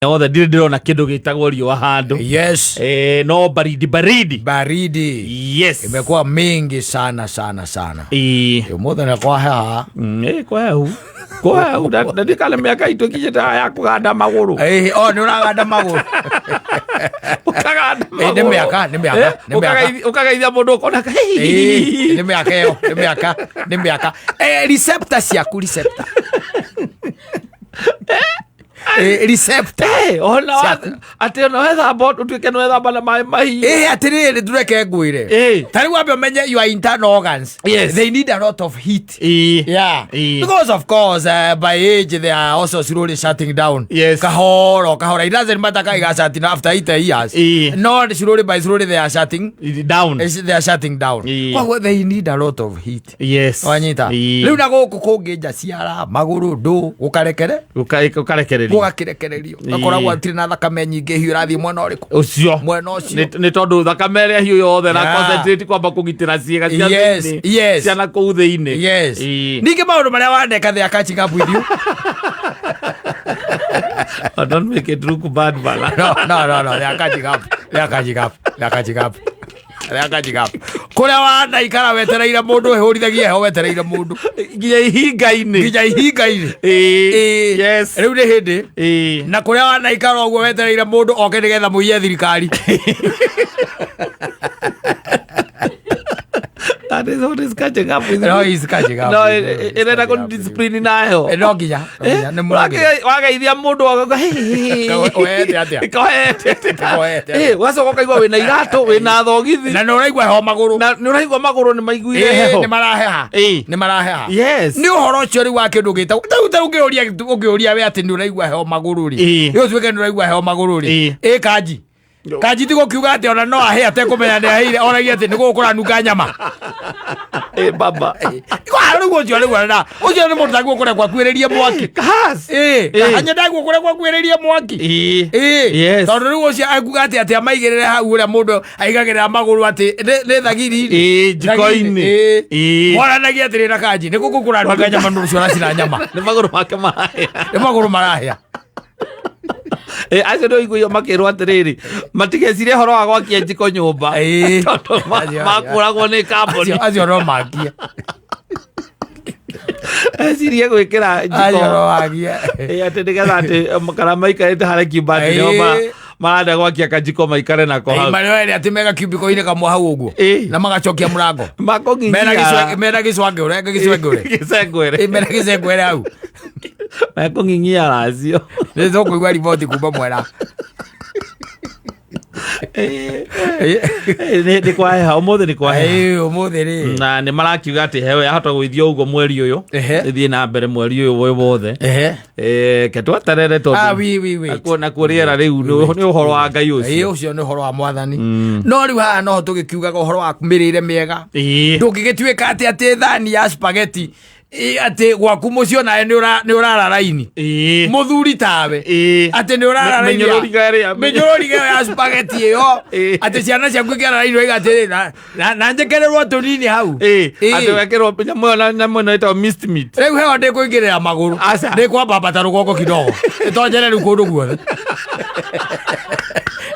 Othe ndirona kindu gitagwo riwa handu. Yes. No baridi. Yes. Imekuwa mingi sana. Mothe na kwa haa. Kwa hu. Ndikale miaka itu kijeta ya kuganda maguru. Ni uraganda maguru. Ukaganda maguru. Ni miaka. Ukagaithia mundu kona. Ni miaka. Receptor ciaku receptor. Receptor. Ate no wetha bot utuike no wetha bana mai. Atiriri ndureke ngwire. Tari wambe umenye your internal organs. Yes. They need a lot of heat. Yeah. Because of course by age they are also slowly shutting down. Yes. Kahora. It doesn't matter kai shutting after 8 years. No, slowly they are shutting down. They are shutting down. Well, they need a lot of heat. Yes. Wanyita. Riu na guku kunginja ciara maguru ndu gukarekere. Gukarekereria. Gukarekererio. Akoragwo atiri na thakame nyingi hiu rathi mwena uriku. Ucio. Mwena ucio. Ni tondu thakame ria hiu yothe na concentrate kwamba kugitira ciega cia thini. Yes. Ciana kuu thiini. Yes. Ningi maundu maria waneka they are catching up with you. Don't make it look bad, bala. No. They are catching up. Kuria wana ikara wetereire mundu ehurithagia heho wetereire mundu nginya ihinga-ini. Yes. Riu ni hindi na kuria wana ikara uguo wetereire mundu oke nigetha muiye thirikari. That is what is catching up with you. No, he's catching up. No, ina ko discipline nayo. No nginya ni murage. Wagaithia mundu wagaga Koete atia. Wacoka kaigua wina iratu wina thogithi. Na no uraigua heho maguru. Na no uraigua maguru ni maiguire heho. Ni maraheha. Yes. Ni uhoro ucio ri wa kindu gita. Ungiuria we ati ni uraigua heho maguru ri. Yo tuike ni uraigua heho maguru ri. Kanji tigo kiuga ati ona no ahe ate kumenya ni ahire oragia ati ni gukura nunga nyama. Baba. Kwa rugo cio ri wala. Ucio ni mundu taguo kure kwa kwiriria mwaki. Hanya ndaguo kure kwa kwiriria mwaki. Yes. Tondu rugo cio akuga ati amaigirire hau ure mundu aigagirira maguru ati ni thagiri. Jiko-ini. Moranagia ati na kanji ni gukura nunga nyama nuru cio racina nyama. Ni maguru make marahia. Ni maguru marahia. Acio ndo iguo makirwo atiriri matigecire horo wa gwakia njiko nyumba makuragwo ni kamboni acio no makia cirie gwikira njiko acio no makia ati nigetha ati makara maikarite haria kimbati nio marenda gwakia kanjiko maikare nako hau marioere ati mega kubiko-ini kamwe hau uguo na magacokia murango mena gicwangure mena gicengwere hau makung'ing'ia racio ni tukuigua riboti kuma mwera ni kwaheha umuthi ni kwaheha umuthi ri na ni marakiuga ati hewe yahota gwithio uguo mweri uyu ithie na mbere mweri uyu wothe ke tweterere tondu na kuriera riu ni uhoro wa Ngai ucio ucio ni uhoro wa Mwathani no riu haha no tugikiugaga uhoro wa mirire miega ndungigituika ati thani ya spaghetti ati gwaku mucio nae ni urara raini muthuri tawe ati ni urara raini menyororiga ya spaghetti yo ati ciana ciaku ikara raini oiga ati na njekererwo tunini hau ati wekerwo nyamwe no ito mixed meat riu heho ndi kuingirira maguru ndi kwamba bata rugongo kidogo itonjere riu kundu guothe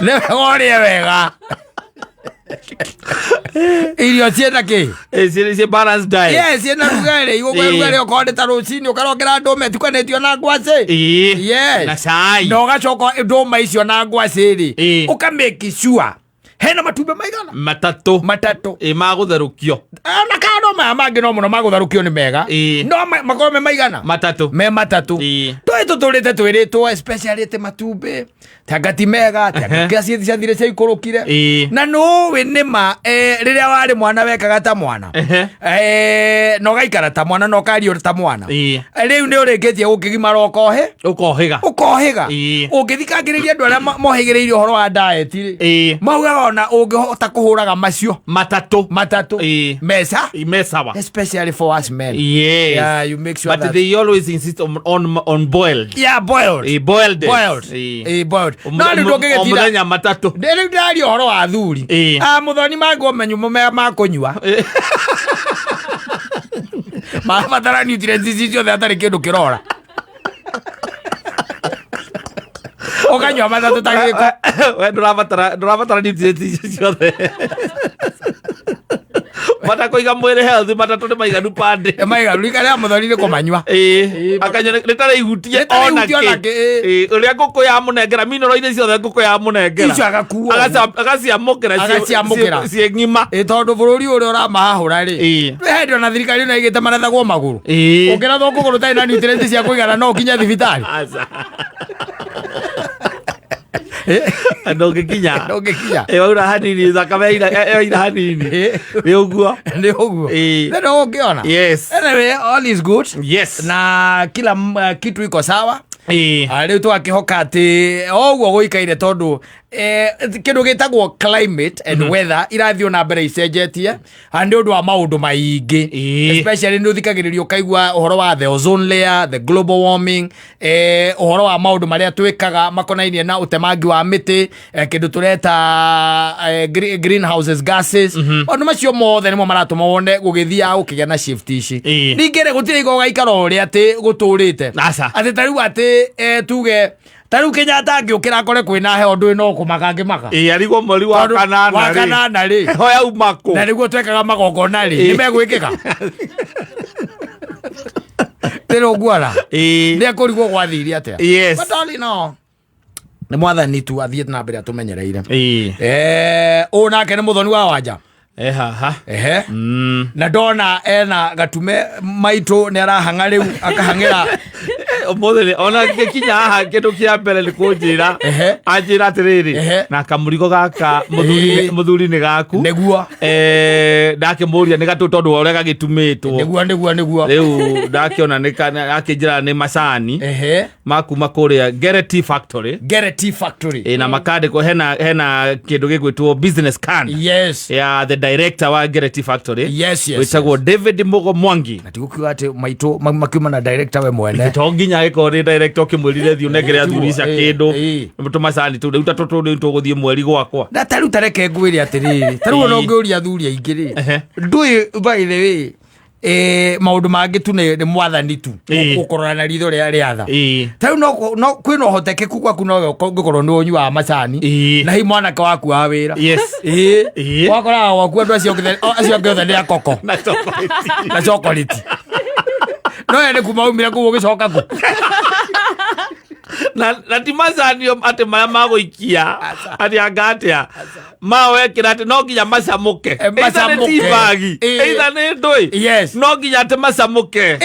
ni orie wega irio ciena ki ciena balanced diet yes ciena rugare igugwe ukonde ta rucini ukarongera ndume tukanetio na ngwaci yes na cai no gacoka nduma icio na ngwaci ri ukamake sure hena matumbe maigana matatu magutherukio na kano maya mangi no muno magutherukio ni mega no makorwo maigana matatu twĩ tũtũrĩte twĩrĩtwo especially te matumbe tagati mega tagati ciathire cia ikurukire na no we nima riria wari mwana wekaga ta mwana no gaikara ta mwana no kario ta mwana riu ni urikitie gukigimara ukohiga ungithikagiriria andu aria mohigiriire uhoro wa diet ri maugaga ona ungihota kuhuraga macio matatu mesa especially for us men you make sure but they always insist on boiled boiled no ni ndungigitira muthenya matatu riu ndari uhoro wa thuri muthoni mangu menyu ma kunyua matara nutrients ciothe atari kindu kirora Ukanywa matatũ tagĩko. We ndũrabatara nutrients ciothe. Mata kuiga mwĩrĩ healthy matatũ nĩ maiganu pande. Maiganu ikare mũthoni nĩ kũmanyua. Akanya nĩtare ihutie onake. Ũrĩa ngũkũ ya mũnengera mineral-inĩ ciothe ngũkũ ya mũnengera. Icio agakuo. Agaciamũkĩra ciĩ ng'ima. Tondũ bũrũri ũrĩa ũramahahũra rĩ. Hĩndĩ ona thirikari ĩno ĩgĩte marathagwo magũrũ. Ũngĩrathwo kũgũrũ ũtarĩ na nutrients cia kũigana no ũkinya thibitarĩ. Ndũngĩkinya. Waura hanini thakame ĩra hanini. Nĩ ũguo. Ndio ũngĩona. Yes. Anyway, all is good. Yes. Na kila kitu iko sawa. Rĩu twakihoka atĩ oguo gũikaire tondũ kĩndũ gĩtagwo climate and weather irathiĩ na mbere icenjetie nĩ ũndũ wa maũndũ maingĩ, especially nĩ ũthikagĩrĩria ũkaigua ũhoro wa the ozone layer, the global warming, ũhoro wa maũndũ marĩa twĩkaga makonainie na ũtemangi wa mĩtĩ, kĩndũ tũreta greenhouses gases. Maũndũ macio mothe nĩmo maratũma wone gũgĩthiaga gũkĩgĩa na shift ici. Ningĩ rĩ gũtirĩ gũgaikara ũrĩa atĩ gũtũrĩte atĩ tarĩu atĩ tuge tarĩu Kenyatta angĩũkĩra akore kwĩna heho ndũĩ no kũmaka angĩmaka. Arigwo mweri wa kanana rĩ hoya umako na nĩguo twekaga magongona rĩ nĩmegwĩkĩka. Tĩro nguara nĩ akũrigwo gwathire atĩa. But all in all nĩ mwathani tu athiĩte na mbere atũmenyereire. Ũũ nake nĩ mũthoni wa wanja. Na ndona ena gatume maitũ nĩ arahang'a rĩu akahang'ĩra mũthĩ ona ngĩkinya haha kĩndũ kĩa mbere nĩ kũnjĩra anjĩra atĩrĩrĩ na kamũrigo gaka mũthuri nĩ gaku nĩguo ndakĩmũria nĩ gatũ tondũ ũrĩa gagĩtumĩtwo nĩguo rĩu ndakĩona akĩnjĩra nĩ macani makuma kũrĩa Gerety Factory na makandĩkwo hena kĩndũ gĩgwĩtwo business card ya the director wa Gerety Factory wĩtagwo David Mugo Mwangi. Na tigukiuga atĩ maitũ makiuma na director we mwene to nginya gĩkorwo nĩ director ũkĩmwĩrire thiĩ ũnengere athuri ica kĩndũ tũmacani tũu rĩu tũgũthiĩ mweri gwakwa. Na tarĩu tareke ngwĩre atĩrĩrĩ tarĩu ona ũngĩũria athuri aingĩ rĩ ndũĩ by the way maũndũ mangĩ tu nĩ mwathani tu gũkorora na ritho rĩa rĩatha. Tarĩu no kwĩna ũhotekeku gwaku no ũngĩkorwo nĩ ũnyuaga macani na hi mwanake waku wa wĩra wakoraga gwaku andũ acio angĩ othe nĩ akoko na chocolate no ene kuma umire kũu ũgĩcoka ku na ti macani atĩ marĩa magũikia atĩ anga atĩa mawekĩra atĩ no nginya macamũke either nĩ tibagi either nĩ ndũĩ no nginya atĩ macamũke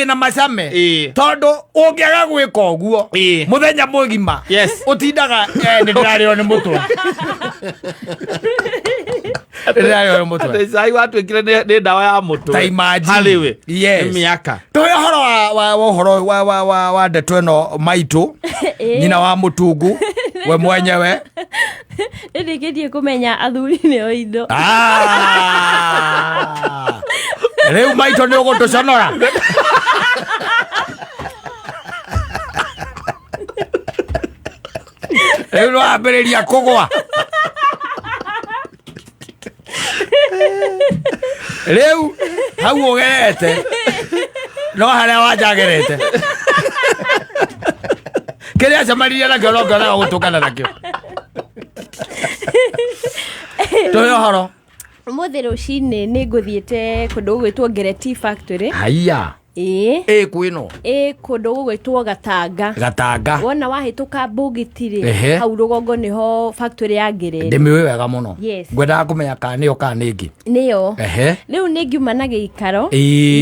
na macame tondũ ũngĩaga gwĩka ũguo mũthenya mũgima ũtindaga nĩ ndĩrarĩo nĩ mũtwe atĩ cai watuĩkire nĩ ndawa ya mũtwe harĩwe mĩaka tũĩ ũhoro wa ndeto ĩno maitũ nyina wa mũtungu we mwenyewe ndĩkĩtie kũmenya athuri nĩo indo rĩu maitũ nĩ ũgũtũconora rĩu no ambĩrĩria kũgwa rĩu hau ũgerete no harĩa wanjagerete kĩrĩa acemanirie nakĩo no ngĩonaga gũtũkana nakĩo tũĩ ũhoro ũmũthĩ rũcinĩ nĩ ngũthiĩte kũndũ gũgwĩtwo Gerety Factory. Haiya kwĩno kũndũ gũgwĩtwo Gatanga wona wahĩtũka Mbũgĩti hau rũgongo nĩho factory ya Gerety. Ndĩmĩũĩ wega mũno ngwendaga kũmenya kana nĩyo kana nĩngĩ nĩyo rĩu nĩ ngiuma na gĩikaro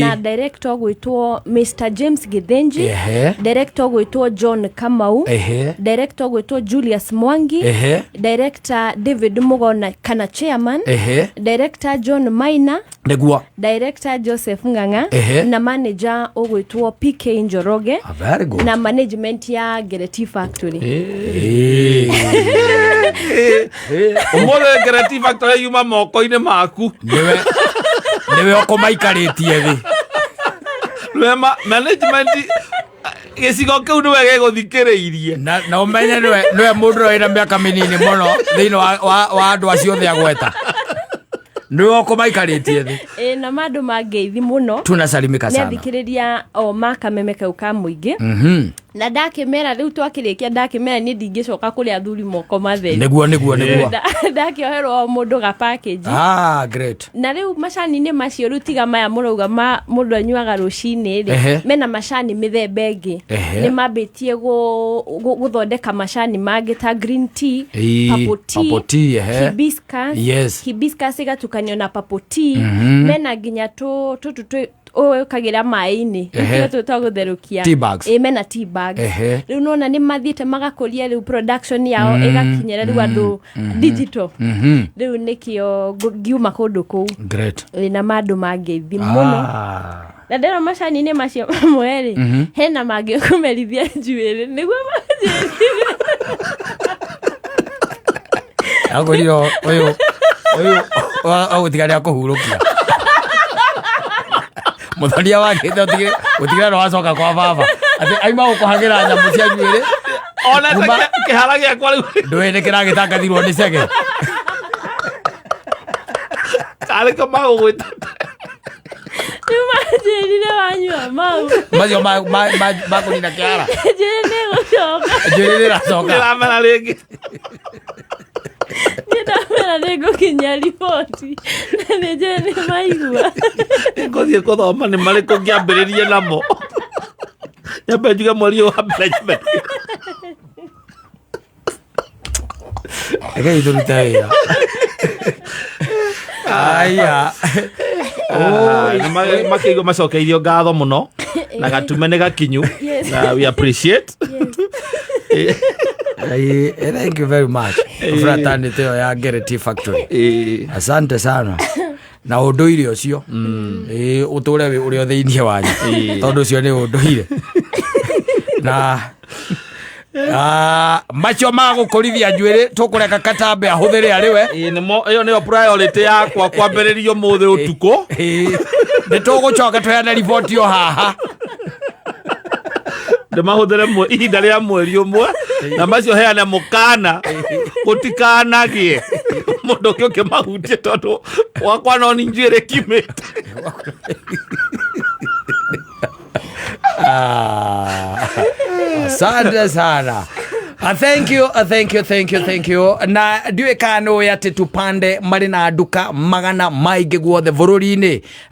na director gwĩtwo Mr James Githinji, director gwĩtwo John Kamau, director gwĩtwo Julius Mwangi, director David Mugona kana chairman, director John Maina nĩguo, director Joseph Ng'ang'a na manager ogwĩtwo PK Njoroge na management ya Gerety Factory. Ũmũthĩ Gerety Factory yuma moko-inĩ maku nĩwe ũkũmaikarĩtie thĩ management gĩcigo kĩu nĩwe gĩgũthikĩrĩirie na ũmenye nĩwe mũndũ wĩna mĩaka mĩnini mũno thĩinĩ wa andũ acio othe agweta nĩwe ũkũmaikarĩtie thĩ na mandũ mangĩithi mũno tunasalimika sana nĩathikĩrĩria o makameme kau ka mũingĩ na ndakimera riu twakirikia ndakimera ni ndingicoka kuri athuri moko matheri niguo ndakioherwo mundu ga package great na riu macani ni macio rutiga maya murauga mundu anyuaga rucini ri mena macani mithemba ingi ni mambitie guthondeka macani mangi ta green tea purple tea hibiscus igatukanio na purple tea mena nginya tu kagira mai-ini ithuĩ tũtagũtherũkia mena tea bags rĩu nona nĩ mathiĩte magakoria rĩu production yao ĩgakinyĩra rĩu andũ digital rĩu nĩkĩo ngiuma kũndũ kũu na mandũ mangĩithi mũno na ndĩrona macani-inĩ macio mamwe rĩ hena mangĩ kũmerithia njuĩrĩ nĩguo manjĩrire agũrirwo ũyũ agũtigarĩra kũhurũkia muthoria wake utigire no wacoka kwa baba ati aima ukuhagira nyamu cia njuĩrĩ ona kihara giakwa riu ndwene kiragitangathirwo ni cege kale kama ugwita Tumanjĩrire wanyua mau macio makunina kĩara njuĩrĩ nĩracoka ndĩramera rĩngĩ ndamera nĩngũkinyia riboti na nĩnjũĩ nĩmaigua ngũthiĩ gũthoma nĩ marĩkũ ngĩambĩrĩrie namo nyambe njuge mweri ũyũ wa mbere nyambe Ega idurita wĩra aya makĩigua macokeirio ngatho mũno na gatume nĩ gakinyu na we appreciate thank you very much fraternity ya Gerety Factory asante sana na ũndũire ũcio ũtũre ũrĩa thĩinĩ wanyu tondũ ũcio nĩ ũndũire na macio magũkũrithia njuĩrĩ tũkũreka Katambe ahũthĩre arĩ we ĩyo nĩyo priority yakwa kwambĩrĩria ũmũthĩ ũtukũ nĩ tũgũcoka tũheane riboti o haha ndĩmahũthĩre ihinda rĩa mweri ũmwe na macio heane mũkana gũtikanagie mũndũ ũngĩ ũkĩmahutie tondũ wakwa no nĩ njuĩrĩ kimĩte asante sana. Thank you. Na ndiwe kano yate tupande marĩ na nduka magana maingĩ guothe bũrũri-inĩ